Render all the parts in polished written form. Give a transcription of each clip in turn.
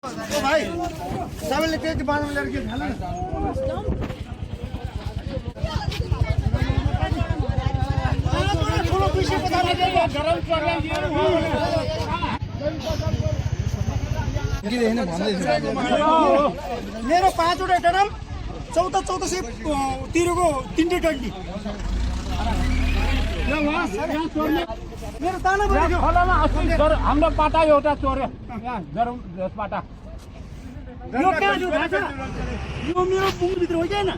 भाई सबले त्यति बाँड्नु ल्याएर के खानु ठुलो पिसे पताले गरम पर्ला के हैन भन्दै मेरो 5 वटा टर्म 1400 तिरको 3 डन्डी ल वहाँ चोर्ने मेरो ताना भयो खोलामा अस्ति हाम्रो पाटा एउटा चोर्यो यहाँ गरौँ जस पाटा यो कहाँ जो थाहा छ यो मेरो पुङ भित्र हो हैन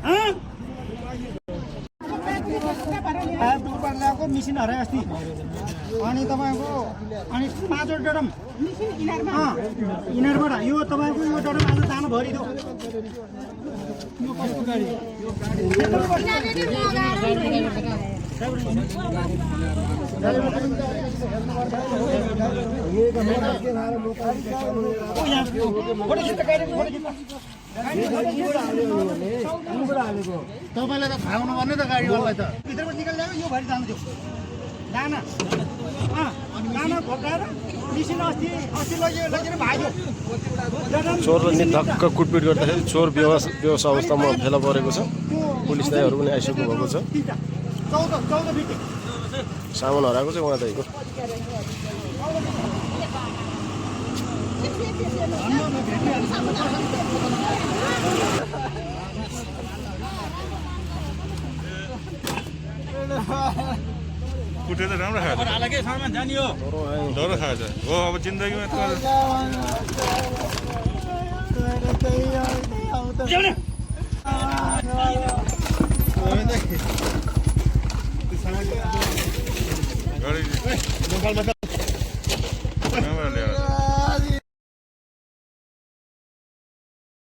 ह दुपर ल्याएको मिसिन हरायो अस्ति अनि तपाईको अनि 5 वटा डरम मिसिन इनरमा इनरबाट यो तपाईको यो डरम आज ताना भरिदो यो कसको गाडी यो तपाईलाई त थाहा हुनु पर्ने त गाडीवालालाई त भित्रबाट निकाल्दै यो भरि जानु दियो दाना दाना भकाएर मिसिन अस्ति लगेर भाग्यो चोरले नि धक्क कुटपिट गर्दाखेरि चोर बेहोस अवस्थामा फेला परेको छ पुलिस दाइहरू पनि आइसक्नु भएको छ 14 फिट सामान हराएको चाहिँ उहाँ दाइको कुटे त राम्रो खायो अलग्गै सामान जानियो डरो खाएछ हो अब जिन्दगीमा नेपालमा